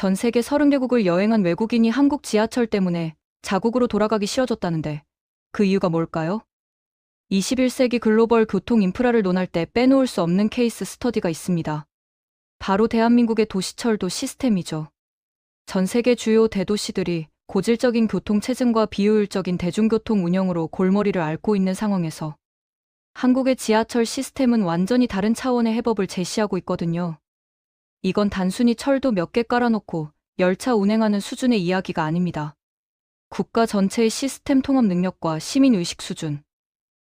전 세계 30개국을 여행한 외국인이 한국 지하철 때문에 자국으로 돌아가기 싫어졌다는데 그 이유가 뭘까요? 21세기 글로벌 교통 인프라를 논할 때 빼놓을 수 없는 케이스 스터디가 있습니다. 바로 대한민국의 도시철도 시스템이죠. 전 세계 주요 대도시들이 고질적인 교통체증과 비효율적인 대중교통 운영으로 골머리를 앓고 있는 상황에서 한국의 지하철 시스템은 완전히 다른 차원의 해법을 제시하고 있거든요. 이건 단순히 철도 몇 개 깔아놓고 열차 운행하는 수준의 이야기가 아닙니다. 국가 전체의 시스템 통합 능력과 시민의식 수준,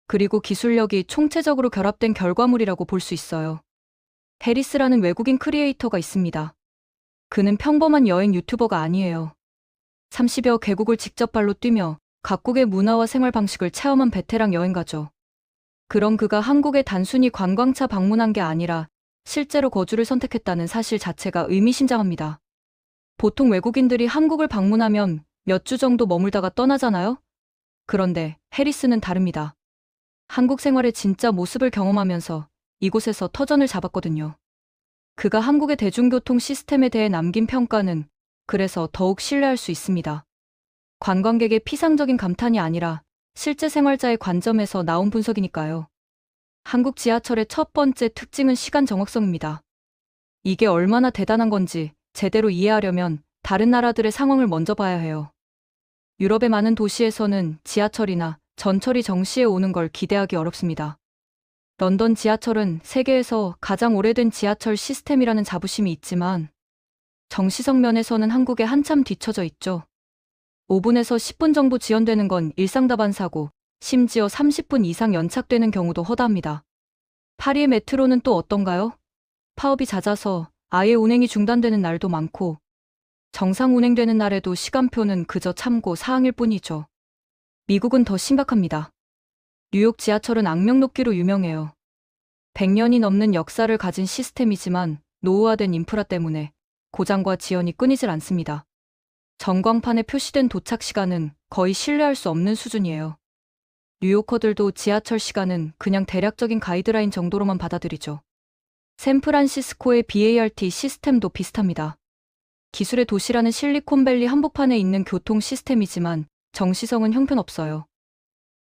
그리고 기술력이 총체적으로 결합된 결과물이라고 볼 수 있어요. 해리스라는 외국인 크리에이터가 있습니다. 그는 평범한 여행 유튜버가 아니에요. 30여 개국을 직접 발로 뛰며 각국의 문화와 생활 방식을 체험한 베테랑 여행가죠. 그런 그가 한국에 단순히 관광차 방문한 게 아니라 실제로 거주를 선택했다는 사실 자체가 의미심장합니다. 보통 외국인들이 한국을 방문하면 몇 주 정도 머물다가 떠나잖아요? 그런데 해리스는 다릅니다. 한국 생활의 진짜 모습을 경험하면서 이곳에서 터전을 잡았거든요. 그가 한국의 대중교통 시스템에 대해 남긴 평가는 그래서 더욱 신뢰할 수 있습니다. 관광객의 피상적인 감탄이 아니라 실제 생활자의 관점에서 나온 분석이니까요. 한국 지하철의 첫 번째 특징은 시간 정확성입니다. 이게 얼마나 대단한 건지 제대로 이해하려면 다른 나라들의 상황을 먼저 봐야 해요. 유럽의 많은 도시에서는 지하철이나 전철이 정시에 오는 걸 기대하기 어렵습니다. 런던 지하철은 세계에서 가장 오래된 지하철 시스템이라는 자부심이 있지만 정시성 면에서는 한국에 한참 뒤처져 있죠. 5분에서 10분 정도 지연되는 건 일상다반사고 심지어 30분 이상 연착되는 경우도 허다합니다. 파리의 메트로는 또 어떤가요? 파업이 잦아서 아예 운행이 중단되는 날도 많고 정상 운행되는 날에도 시간표는 그저 참고 사항일 뿐이죠. 미국은 더 심각합니다. 뉴욕 지하철은 악명 높기로 유명해요. 100년이 넘는 역사를 가진 시스템이지만 노후화된 인프라 때문에 고장과 지연이 끊이질 않습니다. 전광판에 표시된 도착 시간은 거의 신뢰할 수 없는 수준이에요. 뉴요커들도 지하철 시간은 그냥 대략적인 가이드라인 정도로만 받아들이죠. 샌프란시스코의 BART 시스템도 비슷합니다. 기술의 도시라는 실리콘밸리 한복판에 있는 교통 시스템이지만 정시성은 형편없어요.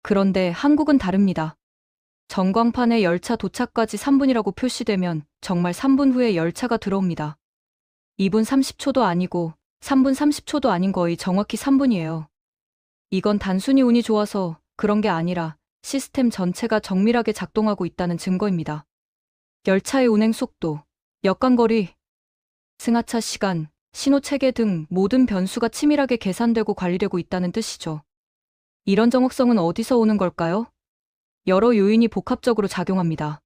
그런데 한국은 다릅니다. 전광판에 열차 도착까지 3분이라고 표시되면 정말 3분 후에 열차가 들어옵니다. 2분 30초도 아니고 3분 30초도 아닌 거의 정확히 3분이에요. 이건 단순히 운이 좋아서 그런 게 아니라 시스템 전체가 정밀하게 작동하고 있다는 증거입니다. 열차의 운행 속도, 역간거리, 승하차 시간, 신호체계 등 모든 변수가 치밀하게 계산되고 관리되고 있다는 뜻이죠. 이런 정확성은 어디서 오는 걸까요? 여러 요인이 복합적으로 작용합니다.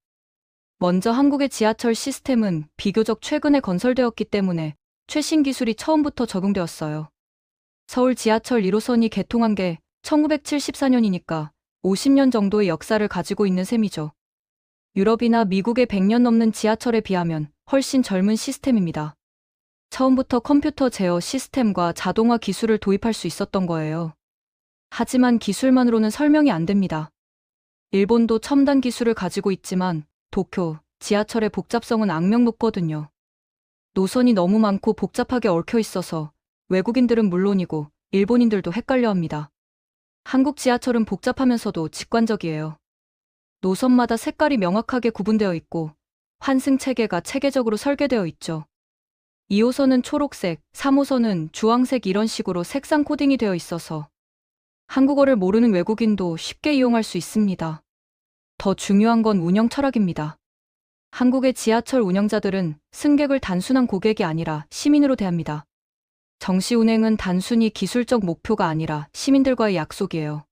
먼저 한국의 지하철 시스템은 비교적 최근에 건설되었기 때문에 최신 기술이 처음부터 적용되었어요. 서울 지하철 1호선이 개통한 게 1974년이니까 50년 정도의 역사를 가지고 있는 셈이죠. 유럽이나 미국의 100년 넘는 지하철에 비하면 훨씬 젊은 시스템입니다. 처음부터 컴퓨터 제어 시스템과 자동화 기술을 도입할 수 있었던 거예요. 하지만 기술만으로는 설명이 안 됩니다. 일본도 첨단 기술을 가지고 있지만 도쿄, 지하철의 복잡성은 악명 높거든요. 노선이 너무 많고 복잡하게 얽혀 있어서 외국인들은 물론이고 일본인들도 헷갈려합니다. 한국 지하철은 복잡하면서도 직관적이에요. 노선마다 색깔이 명확하게 구분되어 있고 환승 체계가 체계적으로 설계되어 있죠. 2호선은 초록색, 3호선은 주황색 이런 식으로 색상 코딩이 되어 있어서 한국어를 모르는 외국인도 쉽게 이용할 수 있습니다. 더 중요한 건 운영 철학입니다. 한국의 지하철 운영자들은 승객을 단순한 고객이 아니라 시민으로 대합니다. 정시 운행은 단순히 기술적 목표가 아니라 시민들과의 약속이에요.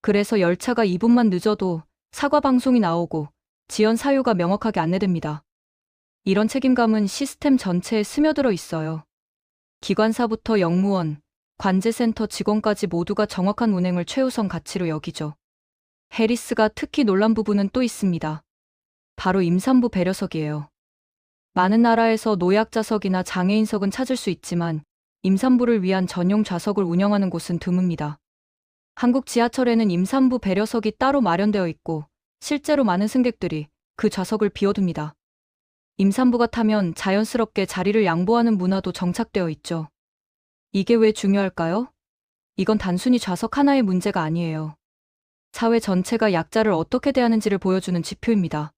그래서 열차가 2분만 늦어도 사과 방송이 나오고 지연 사유가 명확하게 안내됩니다. 이런 책임감은 시스템 전체에 스며들어 있어요. 기관사부터 역무원, 관제센터 직원까지 모두가 정확한 운행을 최우선 가치로 여기죠. 해리스가 특히 놀란 부분은 또 있습니다. 바로 임산부 배려석이에요. 많은 나라에서 노약자석이나 장애인석은 찾을 수 있지만 임산부를 위한 전용 좌석을 운영하는 곳은 드뭅니다. 한국 지하철에는 임산부 배려석이 따로 마련되어 있고 실제로 많은 승객들이 그 좌석을 비워둡니다. 임산부가 타면 자연스럽게 자리를 양보하는 문화도 정착되어 있죠. 이게 왜 중요할까요? 이건 단순히 좌석 하나의 문제가 아니에요. 사회 전체가 약자를 어떻게 대하는지를 보여주는 지표입니다.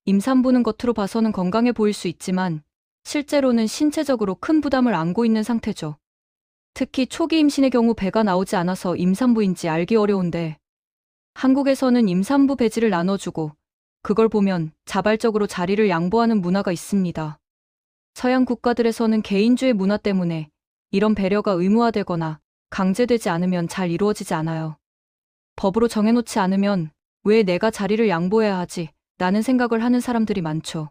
임산부는 겉으로 봐서는 건강해 보일 수 있지만 실제로는 신체적으로 큰 부담을 안고 있는 상태죠. 특히 초기 임신의 경우 배가 나오지 않아서 임산부인지 알기 어려운데 한국에서는 임산부 배지를 나눠주고 그걸 보면 자발적으로 자리를 양보하는 문화가 있습니다. 서양 국가들에서는 개인주의 문화 때문에 이런 배려가 의무화되거나 강제되지 않으면 잘 이루어지지 않아요. 법으로 정해놓지 않으면 왜 내가 자리를 양보해야 하지? 라는 생각을 하는 사람들이 많죠.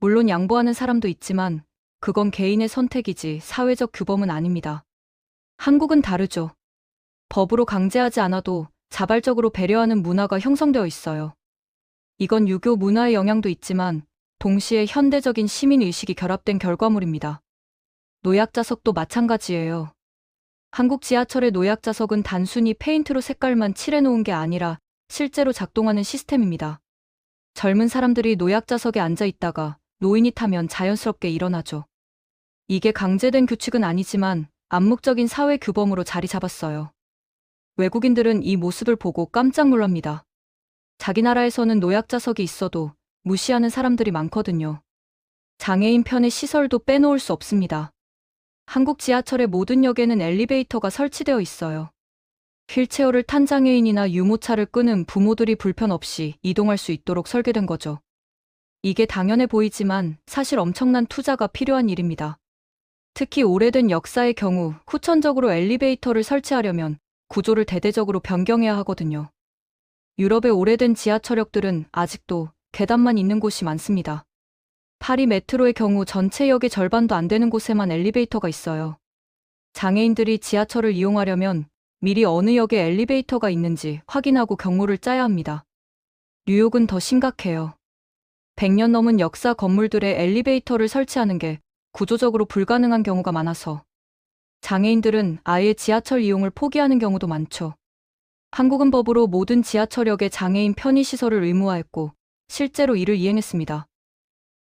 물론 양보하는 사람도 있지만 그건 개인의 선택이지 사회적 규범은 아닙니다. 한국은 다르죠. 법으로 강제하지 않아도 자발적으로 배려하는 문화가 형성되어 있어요. 이건 유교 문화의 영향도 있지만 동시에 현대적인 시민의식이 결합된 결과물입니다. 노약자석도 마찬가지예요. 한국 지하철의 노약자석은 단순히 페인트로 색깔만 칠해놓은 게 아니라 실제로 작동하는 시스템입니다. 젊은 사람들이 노약자석에 앉아 있다가 노인이 타면 자연스럽게 일어나죠. 이게 강제된 규칙은 아니지만 암묵적인 사회 규범으로 자리 잡았어요. 외국인들은 이 모습을 보고 깜짝 놀랍니다. 자기 나라에서는 노약자석이 있어도 무시하는 사람들이 많거든요. 장애인 편의 시설도 빼놓을 수 없습니다. 한국 지하철의 모든 역에는 엘리베이터가 설치되어 있어요. 휠체어를 탄 장애인이나 유모차를 끄는 부모들이 불편 없이 이동할 수 있도록 설계된 거죠. 이게 당연해 보이지만 사실 엄청난 투자가 필요한 일입니다. 특히 오래된 역사의 경우 후천적으로 엘리베이터를 설치하려면 구조를 대대적으로 변경해야 하거든요. 유럽의 오래된 지하철역들은 아직도 계단만 있는 곳이 많습니다. 파리 메트로의 경우 전체 역의 절반도 안 되는 곳에만 엘리베이터가 있어요. 장애인들이 지하철을 이용하려면 미리 어느 역에 엘리베이터가 있는지 확인하고 경로를 짜야 합니다. 뉴욕은 더 심각해요. 100년 넘은 역사 건물들에 엘리베이터를 설치하는 게 구조적으로 불가능한 경우가 많아서 장애인들은 아예 지하철 이용을 포기하는 경우도 많죠. 한국은 법으로 모든 지하철역에 장애인 편의시설을 의무화했고 실제로 이를 이행했습니다.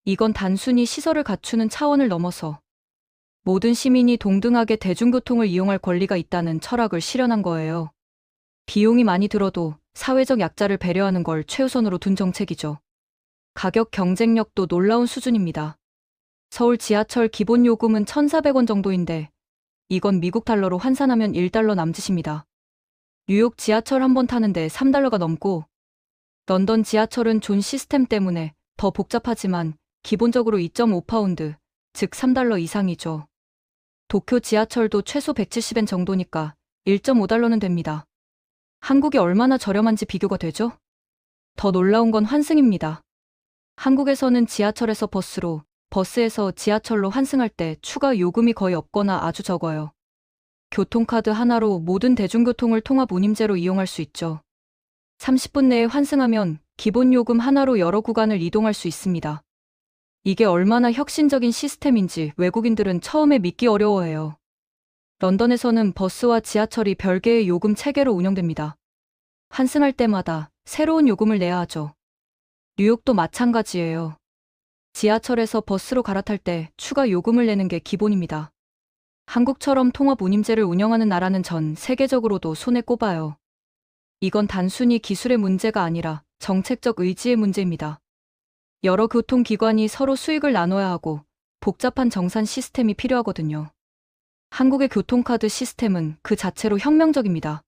이건 단순히 시설을 갖추는 차원을 넘어서 모든 시민이 동등하게 대중교통을 이용할 권리가 있다는 철학을 실현한 거예요. 비용이 많이 들어도 사회적 약자를 배려하는 걸 최우선으로 둔 정책이죠. 가격 경쟁력도 놀라운 수준입니다. 서울 지하철 기본 요금은 1,400원 정도인데 이건 미국 달러로 환산하면 1달러 남짓입니다. 뉴욕 지하철 한 번 타는데 3달러가 넘고 런던 지하철은 존 시스템 때문에 더 복잡하지만 기본적으로 2.5파운드, 즉 3달러 이상이죠. 도쿄 지하철도 최소 170엔 정도니까 1.5달러는 됩니다. 한국이 얼마나 저렴한지 비교가 되죠? 더 놀라운 건 환승입니다. 한국에서는 지하철에서 버스로, 버스에서 지하철로 환승할 때 추가 요금이 거의 없거나 아주 적어요. 교통카드 하나로 모든 대중교통을 통합 운임제로 이용할 수 있죠. 30분 내에 환승하면 기본 요금 하나로 여러 구간을 이동할 수 있습니다. 이게 얼마나 혁신적인 시스템인지 외국인들은 처음에 믿기 어려워해요. 런던에서는 버스와 지하철이 별개의 요금 체계로 운영됩니다. 환승할 때마다 새로운 요금을 내야 하죠. 뉴욕도 마찬가지예요. 지하철에서 버스로 갈아탈 때 추가 요금을 내는 게 기본입니다. 한국처럼 통합 운임제를 운영하는 나라는 전 세계적으로도 손에 꼽아요. 이건 단순히 기술의 문제가 아니라 정책적 의지의 문제입니다. 여러 교통기관이 서로 수익을 나눠야 하고 복잡한 정산 시스템이 필요하거든요. 한국의 교통카드 시스템은 그 자체로 혁명적입니다.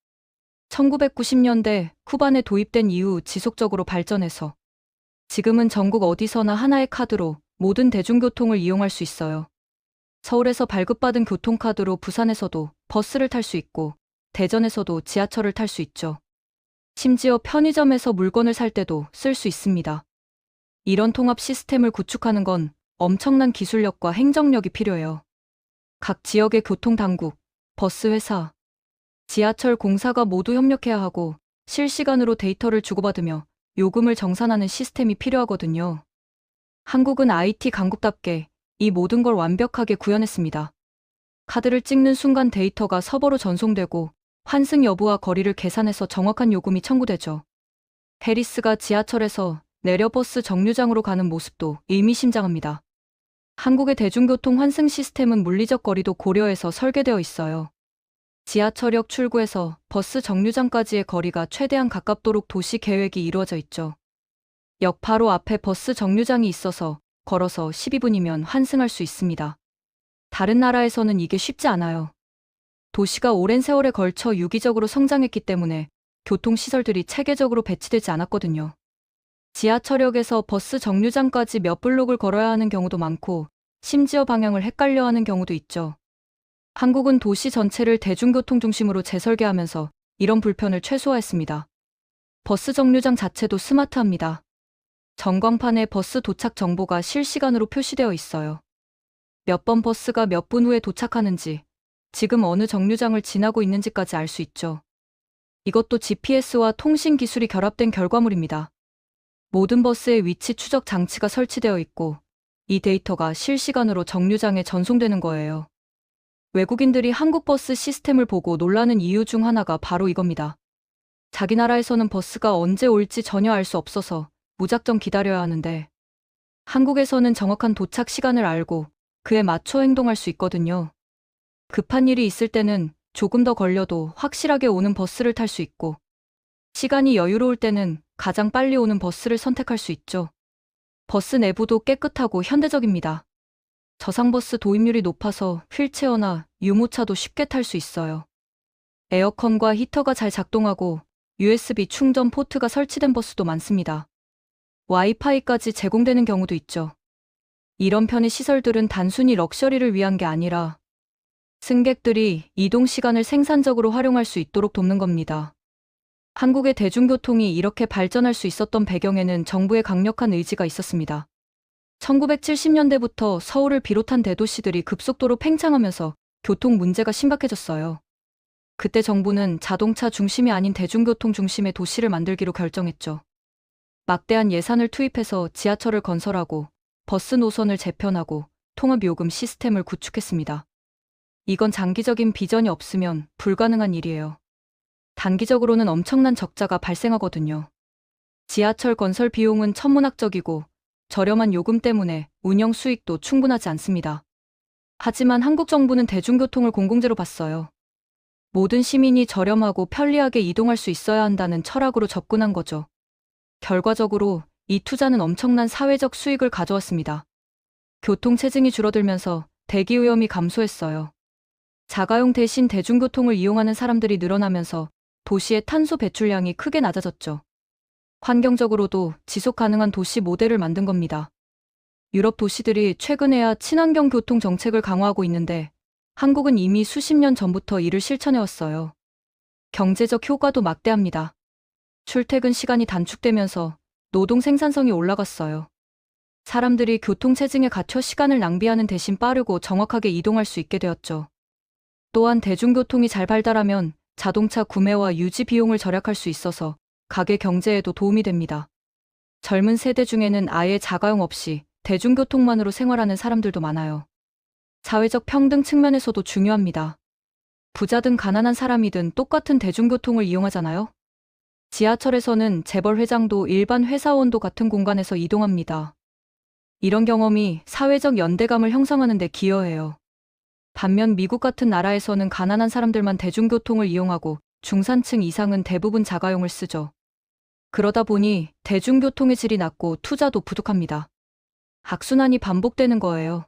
1990년대 후반에 도입된 이후 지속적으로 발전해서 지금은 전국 어디서나 하나의 카드로 모든 대중교통을 이용할 수 있어요. 서울에서 발급받은 교통카드로 부산에서도 버스를 탈 수 있고 대전에서도 지하철을 탈 수 있죠. 심지어 편의점에서 물건을 살 때도 쓸 수 있습니다. 이런 통합 시스템을 구축하는 건 엄청난 기술력과 행정력이 필요해요. 각 지역의 교통당국, 버스 회사, 지하철 공사가 모두 협력해야 하고 실시간으로 데이터를 주고받으며 요금을 정산하는 시스템이 필요하거든요. 한국은 IT 강국답게 이 모든 걸 완벽하게 구현했습니다. 카드를 찍는 순간 데이터가 서버로 전송되고 환승 여부와 거리를 계산해서 정확한 요금이 청구되죠. 해리스가 지하철에서 내려 버스 정류장으로 가는 모습도 의미심장합니다. 한국의 대중교통 환승 시스템은 물리적 거리도 고려해서 설계되어 있어요. 지하철역 출구에서 버스 정류장까지의 거리가 최대한 가깝도록 도시 계획이 이루어져 있죠. 역 바로 앞에 버스 정류장이 있어서 걸어서 12분이면 환승할 수 있습니다. 다른 나라에서는 이게 쉽지 않아요. 도시가 오랜 세월에 걸쳐 유기적으로 성장했기 때문에 교통시설들이 체계적으로 배치되지 않았거든요. 지하철역에서 버스 정류장까지 몇 블록을 걸어야 하는 경우도 많고, 심지어 방향을 헷갈려 하는 경우도 있죠. 한국은 도시 전체를 대중교통 중심으로 재설계하면서 이런 불편을 최소화했습니다. 버스 정류장 자체도 스마트합니다. 전광판에 버스 도착 정보가 실시간으로 표시되어 있어요. 몇 번 버스가 몇 분 후에 도착하는지, 지금 어느 정류장을 지나고 있는지까지 알 수 있죠. 이것도 GPS와 통신 기술이 결합된 결과물입니다. 모든 버스의 위치 추적 장치가 설치되어 있고, 이 데이터가 실시간으로 정류장에 전송되는 거예요. 외국인들이 한국 버스 시스템을 보고 놀라는 이유 중 하나가 바로 이겁니다. 자기 나라에서는 버스가 언제 올지 전혀 알 수 없어서 무작정 기다려야 하는데, 한국에서는 정확한 도착 시간을 알고 그에 맞춰 행동할 수 있거든요. 급한 일이 있을 때는 조금 더 걸려도 확실하게 오는 버스를 탈 수 있고, 시간이 여유로울 때는 가장 빨리 오는 버스를 선택할 수 있죠. 버스 내부도 깨끗하고 현대적입니다. 저상버스 도입률이 높아서 휠체어나 유모차도 쉽게 탈 수 있어요. 에어컨과 히터가 잘 작동하고 USB 충전 포트가 설치된 버스도 많습니다. 와이파이까지 제공되는 경우도 있죠. 이런 편의 시설들은 단순히 럭셔리를 위한 게 아니라 승객들이 이동 시간을 생산적으로 활용할 수 있도록 돕는 겁니다. 한국의 대중교통이 이렇게 발전할 수 있었던 배경에는 정부의 강력한 의지가 있었습니다. 1970년대부터 서울을 비롯한 대도시들이 급속도로 팽창하면서 교통 문제가 심각해졌어요. 그때 정부는 자동차 중심이 아닌 대중교통 중심의 도시를 만들기로 결정했죠. 막대한 예산을 투입해서 지하철을 건설하고 버스 노선을 재편하고 통합요금 시스템을 구축했습니다. 이건 장기적인 비전이 없으면 불가능한 일이에요. 단기적으로는 엄청난 적자가 발생하거든요. 지하철 건설 비용은 천문학적이고 저렴한 요금 때문에 운영 수익도 충분하지 않습니다. 하지만 한국 정부는 대중교통을 공공재로 봤어요. 모든 시민이 저렴하고 편리하게 이동할 수 있어야 한다는 철학으로 접근한 거죠. 결과적으로 이 투자는 엄청난 사회적 수익을 가져왔습니다. 교통체증이 줄어들면서 대기오염이 감소했어요. 자가용 대신 대중교통을 이용하는 사람들이 늘어나면서 도시의 탄소 배출량이 크게 낮아졌죠. 환경적으로도 지속 가능한 도시 모델을 만든 겁니다. 유럽 도시들이 최근에야 친환경 교통 정책을 강화하고 있는데 한국은 이미 수십 년 전부터 이를 실천해왔어요. 경제적 효과도 막대합니다. 출퇴근 시간이 단축되면서 노동 생산성이 올라갔어요. 사람들이 교통체증에 갇혀 시간을 낭비하는 대신 빠르고 정확하게 이동할 수 있게 되었죠. 또한 대중교통이 잘 발달하면 자동차 구매와 유지 비용을 절약할 수 있어서 가계 경제에도 도움이 됩니다. 젊은 세대 중에는 아예 자가용 없이 대중교통만으로 생활하는 사람들도 많아요. 사회적 평등 측면에서도 중요합니다. 부자든 가난한 사람이든 똑같은 대중교통을 이용하잖아요. 지하철에서는 재벌 회장도 일반 회사원도 같은 공간에서 이동합니다. 이런 경험이 사회적 연대감을 형성하는 데 기여해요. 반면 미국 같은 나라에서는 가난한 사람들만 대중교통을 이용하고 중산층 이상은 대부분 자가용을 쓰죠. 그러다 보니 대중교통의 질이 낮고 투자도 부족합니다. 악순환이 반복되는 거예요.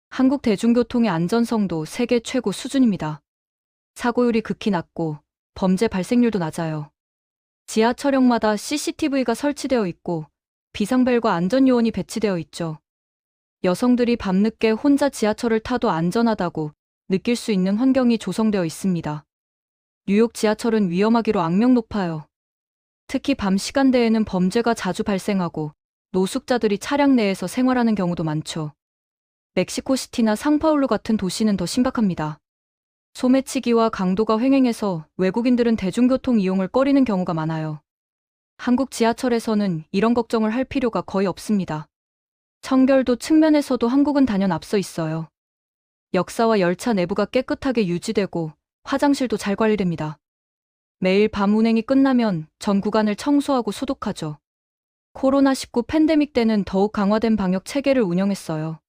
한국 대중교통의 안전성도 세계 최고 수준입니다. 사고율이 극히 낮고 범죄 발생률도 낮아요. 지하철역마다 CCTV가 설치되어 있고 비상벨과 안전요원이 배치되어 있죠. 여성들이 밤늦게 혼자 지하철을 타도 안전하다고 느낄 수 있는 환경이 조성되어 있습니다. 뉴욕 지하철은 위험하기로 악명 높아요. 특히 밤 시간대에는 범죄가 자주 발생하고 노숙자들이 차량 내에서 생활하는 경우도 많죠. 멕시코시티나 상파울루 같은 도시는 더 심각합니다. 소매치기와 강도가 횡행해서 외국인들은 대중교통 이용을 꺼리는 경우가 많아요. 한국 지하철에서는 이런 걱정을 할 필요가 거의 없습니다. 청결도 측면에서도 한국은 단연 앞서 있어요. 역사와 열차 내부가 깨끗하게 유지되고 화장실도 잘 관리됩니다. 매일 밤 운행이 끝나면 전 구간을 청소하고 소독하죠. 코로나19 팬데믹 때는 더욱 강화된 방역 체계를 운영했어요.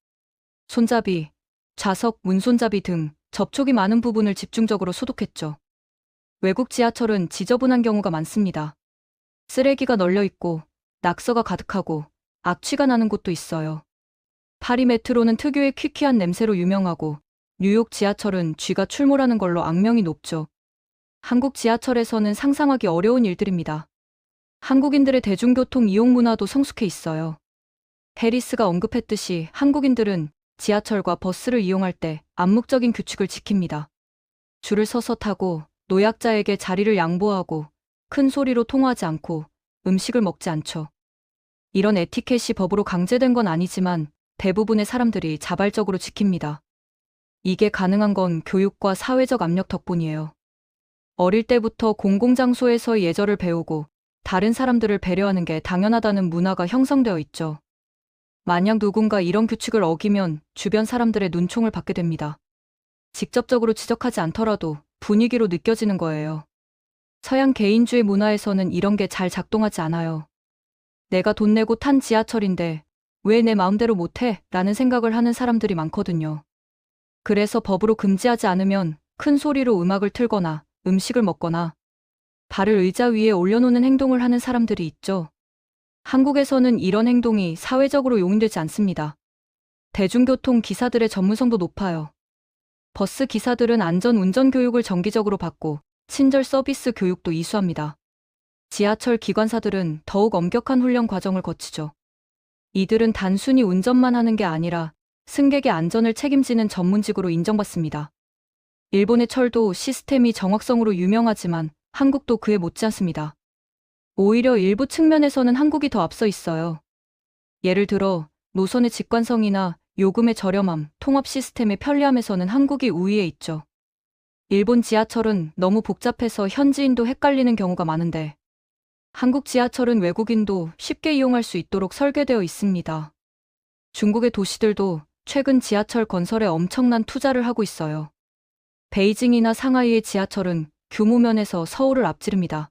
손잡이, 좌석, 문손잡이 등 접촉이 많은 부분을 집중적으로 소독했죠. 외국 지하철은 지저분한 경우가 많습니다. 쓰레기가 널려 있고 낙서가 가득하고 악취가 나는 곳도 있어요. 파리 메트로는 특유의 퀴퀴한 냄새로 유명하고 뉴욕 지하철은 쥐가 출몰하는 걸로 악명이 높죠. 한국 지하철에서는 상상하기 어려운 일들입니다. 한국인들의 대중교통 이용 문화도 성숙해 있어요. 해리스가 언급했듯이 한국인들은 지하철과 버스를 이용할 때 암묵적인 규칙을 지킵니다. 줄을 서서 타고 노약자에게 자리를 양보하고 큰 소리로 통화하지 않고 음식을 먹지 않죠. 이런 에티켓이 법으로 강제된 건 아니지만 대부분의 사람들이 자발적으로 지킵니다. 이게 가능한 건 교육과 사회적 압력 덕분이에요. 어릴 때부터 공공장소에서의 예절을 배우고 다른 사람들을 배려하는 게 당연하다는 문화가 형성되어 있죠. 만약 누군가 이런 규칙을 어기면 주변 사람들의 눈총을 받게 됩니다. 직접적으로 지적하지 않더라도 분위기로 느껴지는 거예요. 서양 개인주의 문화에서는 이런 게 잘 작동하지 않아요. 내가 돈 내고 탄 지하철인데 왜 내 마음대로 못해? 라는 생각을 하는 사람들이 많거든요. 그래서 법으로 금지하지 않으면 큰 소리로 음악을 틀거나 음식을 먹거나 발을 의자 위에 올려놓는 행동을 하는 사람들이 있죠. 한국에서는 이런 행동이 사회적으로 용인되지 않습니다. 대중교통 기사들의 전문성도 높아요. 버스 기사들은 안전 운전 교육을 정기적으로 받고 친절 서비스 교육도 이수합니다. 지하철 기관사들은 더욱 엄격한 훈련 과정을 거치죠. 이들은 단순히 운전만 하는 게 아니라 승객의 안전을 책임지는 전문직으로 인정받습니다. 일본의 철도 시스템이 정확성으로 유명하지만 한국도 그에 못지않습니다. 오히려 일부 측면에서는 한국이 더 앞서 있어요. 예를 들어 노선의 직관성이나 요금의 저렴함, 통합 시스템의 편리함에서는 한국이 우위에 있죠. 일본 지하철은 너무 복잡해서 현지인도 헷갈리는 경우가 많은데 한국 지하철은 외국인도 쉽게 이용할 수 있도록 설계되어 있습니다. 중국의 도시들도 최근 지하철 건설에 엄청난 투자를 하고 있어요. 베이징이나 상하이의 지하철은 규모 면에서 서울을 앞지릅니다.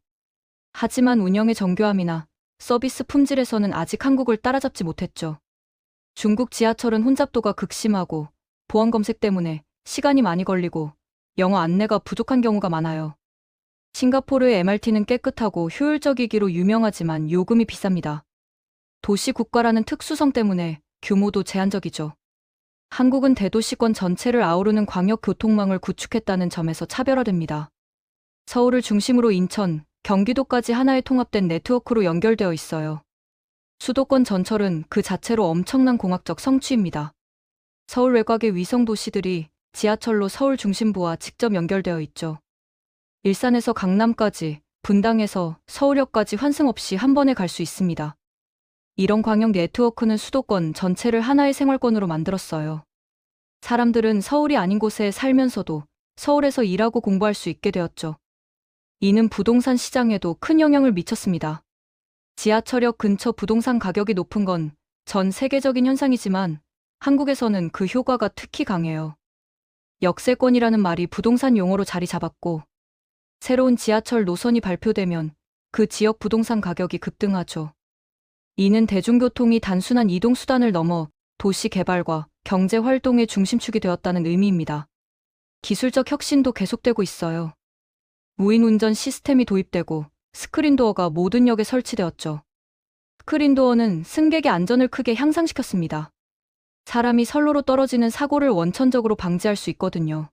하지만 운영의 정교함이나 서비스 품질에서는 아직 한국을 따라잡지 못했죠. 중국 지하철은 혼잡도가 극심하고 보안 검색 때문에 시간이 많이 걸리고 영어 안내가 부족한 경우가 많아요. 싱가포르의 MRT는 깨끗하고 효율적이기로 유명하지만 요금이 비쌉니다. 도시 국가라는 특수성 때문에 규모도 제한적이죠. 한국은 대도시권 전체를 아우르는 광역교통망을 구축했다는 점에서 차별화됩니다. 서울을 중심으로 인천, 경기도까지 하나의 통합된 네트워크로 연결되어 있어요. 수도권 전철은 그 자체로 엄청난 공학적 성취입니다. 서울 외곽의 위성 도시들이 지하철로 서울 중심부와 직접 연결되어 있죠. 일산에서 강남까지, 분당에서 서울역까지 환승 없이 한 번에 갈 수 있습니다. 이런 광역 네트워크는 수도권 전체를 하나의 생활권으로 만들었어요. 사람들은 서울이 아닌 곳에 살면서도 서울에서 일하고 공부할 수 있게 되었죠. 이는 부동산 시장에도 큰 영향을 미쳤습니다. 지하철역 근처 부동산 가격이 높은 건 전 세계적인 현상이지만 한국에서는 그 효과가 특히 강해요. 역세권이라는 말이 부동산 용어로 자리 잡았고 새로운 지하철 노선이 발표되면 그 지역 부동산 가격이 급등하죠. 이는 대중교통이 단순한 이동수단을 넘어 도시 개발과 경제 활동의 중심축이 되었다는 의미입니다. 기술적 혁신도 계속되고 있어요. 무인 운전 시스템이 도입되고 스크린도어가 모든 역에 설치되었죠. 스크린도어는 승객의 안전을 크게 향상시켰습니다. 사람이 선로로 떨어지는 사고를 원천적으로 방지할 수 있거든요.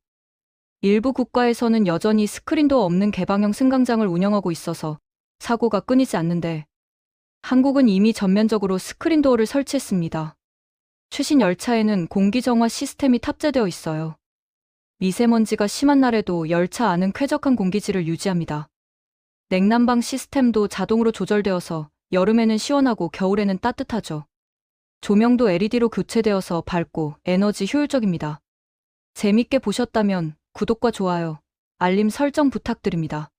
일부 국가에서는 여전히 스크린도어 없는 개방형 승강장을 운영하고 있어서 사고가 끊이지 않는데 한국은 이미 전면적으로 스크린도어를 설치했습니다. 최신 열차에는 공기정화 시스템이 탑재되어 있어요. 미세먼지가 심한 날에도 열차 안은 쾌적한 공기질을 유지합니다. 냉난방 시스템도 자동으로 조절되어서 여름에는 시원하고 겨울에는 따뜻하죠. 조명도 LED로 교체되어서 밝고 에너지 효율적입니다. 재밌게 보셨다면 구독과 좋아요, 알림 설정 부탁드립니다.